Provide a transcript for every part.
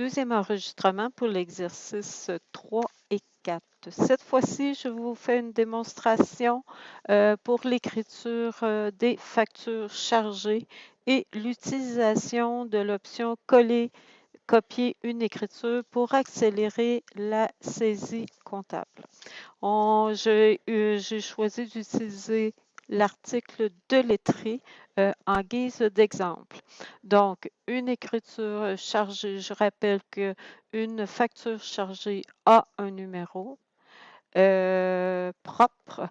deuxième enregistrement pour l'exercice 3 et 4. Cette fois-ci, je vous fais une démonstration pour l'écriture des factures chargées et l'utilisation de l'option coller, copier une écriture pour accélérer la saisie comptable. J'ai choisi d'utiliser l'article de lettré en guise d'exemple. Donc, une écriture chargée, je rappelle qu'une facture chargée a un numéro propre.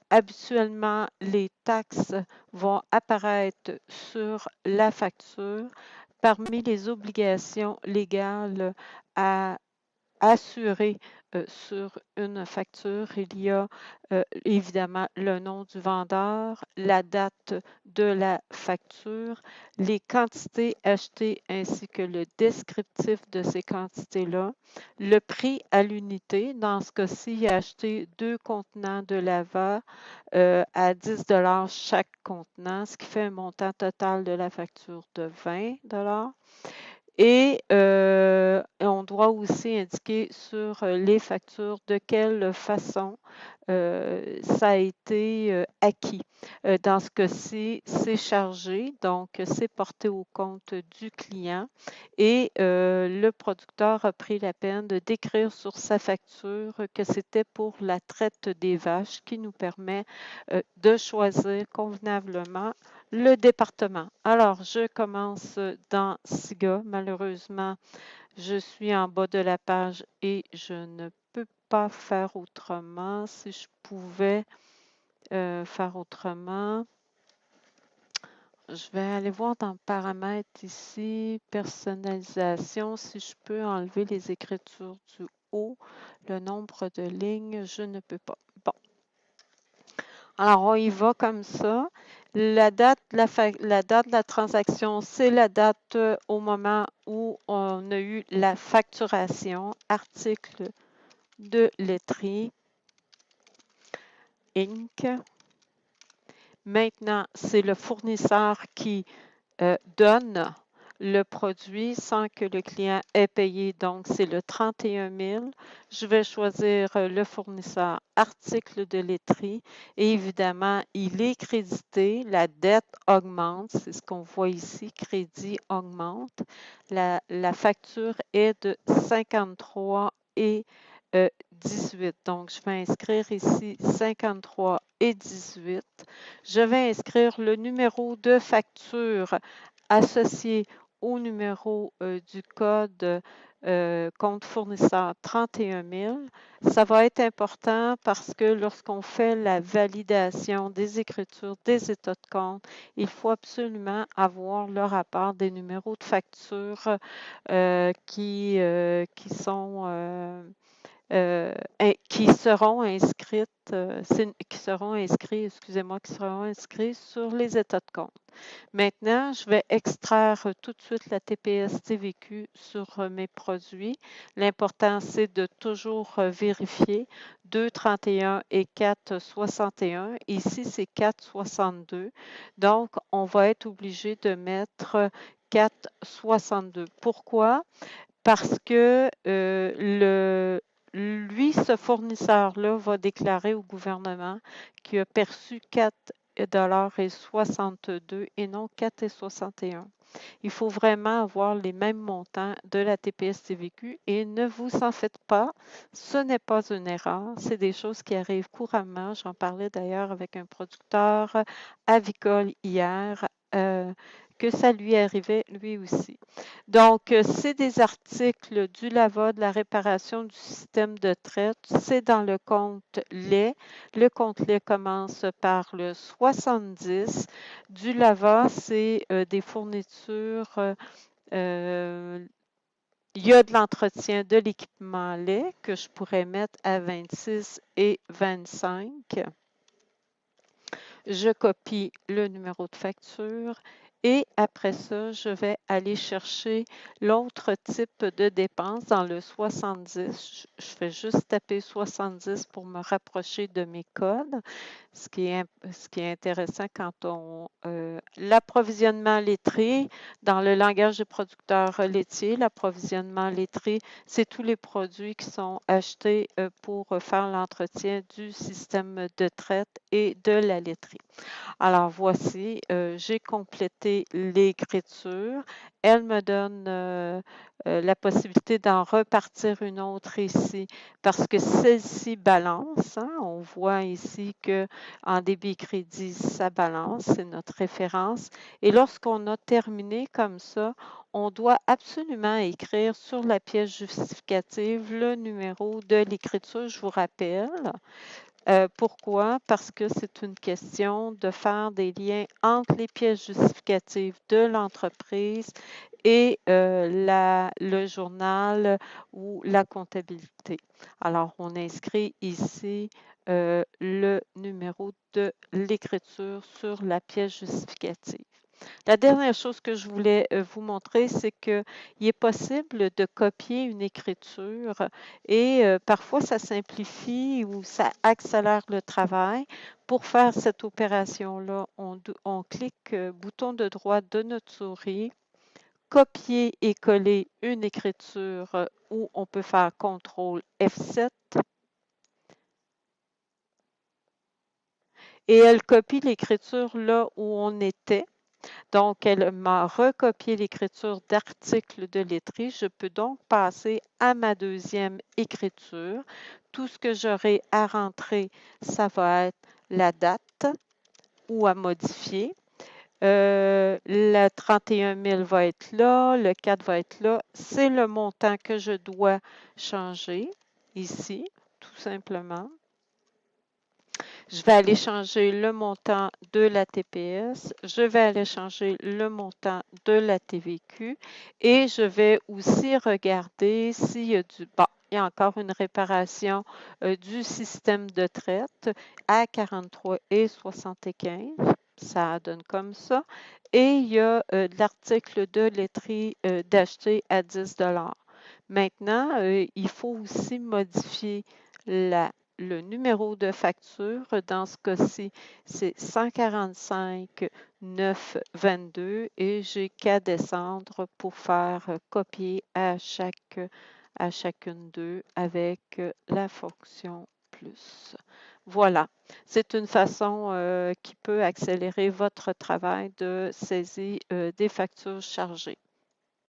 Habituellement, les taxes vont apparaître sur la facture. Parmi les obligations légales à assuré sur une facture, il y a évidemment le nom du vendeur, la date de la facture, les quantités achetées ainsi que le descriptif de ces quantités-là, le prix à l'unité. Dans ce cas-ci, il a acheté 2 contenants de lava à 10 chaque contenant, ce qui fait un montant total de la facture de 20 et on doit aussi indiquer sur les factures de quelle façon ça a été acquis. Dans ce cas-ci, c'est chargé, donc c'est porté au compte du client et le producteur a pris la peine de décrire sur sa facture que c'était pour la traite des vaches, qui nous permet de choisir convenablement le département. Alors, je commence dans SIGA. Malheureusement, je suis en bas de la page et je ne peux pas faire autrement. Si je pouvais faire autrement, je vais aller voir dans paramètres ici, personnalisation, si je peux enlever les écritures du haut, le nombre de lignes, je ne peux pas. Bon. Alors, on y va comme ça. La date de la transaction, c'est la date au moment où on a eu la facturation. Article de lettré, Inc. Maintenant, c'est le fournisseur qui donne le produit sans que le client ait payé. Donc, c'est le 31 000. Je vais choisir le fournisseur article de lettré. Et évidemment, il est crédité. La dette augmente. C'est ce qu'on voit ici. Crédit augmente. La facture est de 53 et 18. Donc, je vais inscrire ici 53 et 18. Je vais inscrire le numéro de facture associé au numéro du code compte fournisseur 31 000. Ça va être important parce que lorsqu'on fait la validation des écritures des états de compte, il faut absolument avoir le rapport des numéros de facture qui seront inscrits sur les états de compte. Maintenant, je vais extraire tout de suite la TPS TVQ sur mes produits. L'important, c'est de toujours vérifier 2,31 et 4,61. Ici, c'est 4,62. Donc, on va être obligé de mettre 4,62. Pourquoi? Parce que ce fournisseur-là va déclarer au gouvernement qu'il a perçu 4,62 et non 4,61. Il faut vraiment avoir les mêmes montants de la TPS-TVQ et ne vous en faites pas, ce n'est pas une erreur, c'est des choses qui arrivent couramment. J'en parlais d'ailleurs avec un producteur avicole hier. Que ça lui arrivait lui aussi. Donc, c'est des articles du LAVA, de la réparation du système de traite. C'est dans le compte lait. Le compte lait commence par le 70. Du LAVA, c'est des fournitures. Il y a de l'entretien de l'équipement lait que je pourrais mettre à 26 et 25. Je copie le numéro de facture Et après ça, je vais aller chercher l'autre type de dépense dans le 70. Je fais juste taper 70 pour me rapprocher de mes codes. Ce qui est intéressant quand l'approvisionnement laitier, dans le langage des producteurs laitiers, l'approvisionnement laitier, c'est tous les produits qui sont achetés pour faire l'entretien du système de traite et de la laiterie. Alors voici, j'ai complété l'écriture. Elle me donne la possibilité d'en repartir une autre ici parce que celle-ci balance, hein. On voit ici que en débit crédit, ça balance, c'est notre référence. Et lorsqu'on a terminé comme ça, on doit absolument écrire sur la pièce justificative le numéro de l'écriture, je vous rappelle. Pourquoi? Parce que c'est une question de faire des liens entre les pièces justificatives de l'entreprise et le journal ou la comptabilité. Alors, on inscrit ici le numéro de l'écriture sur la pièce justificative. La dernière chose que je voulais vous montrer, c'est qu'il est possible de copier une écriture et parfois ça simplifie ou ça accélère le travail. Pour faire cette opération-là, on clique bouton de droite de notre souris, copier et coller une écriture où on peut faire CTRL F7 et elle copie l'écriture là où on était. Donc, elle m'a recopié l'écriture d'article de laiterie. Je peux donc passer à ma deuxième écriture. Tout ce que j'aurai à rentrer, ça va être la date ou à modifier. Le 31 000 va être là, le 4 va être là. C'est le montant que je dois changer ici, tout simplement. Je vais aller changer le montant de la TPS, je vais aller changer le montant de la TVQ et je vais aussi regarder s'il y a bon, il y a encore une réparation du système de traite à 43 et 75. Ça donne comme ça. Et il y a de l'article de laiterie d'acheter à 10 $. Maintenant, il faut aussi modifier le numéro de facture. Dans ce cas-ci, c'est 145 922 et j'ai qu'à descendre pour faire copier à chacune d'eux avec la fonction plus. Voilà, c'est une façon qui peut accélérer votre travail de saisie des factures chargées.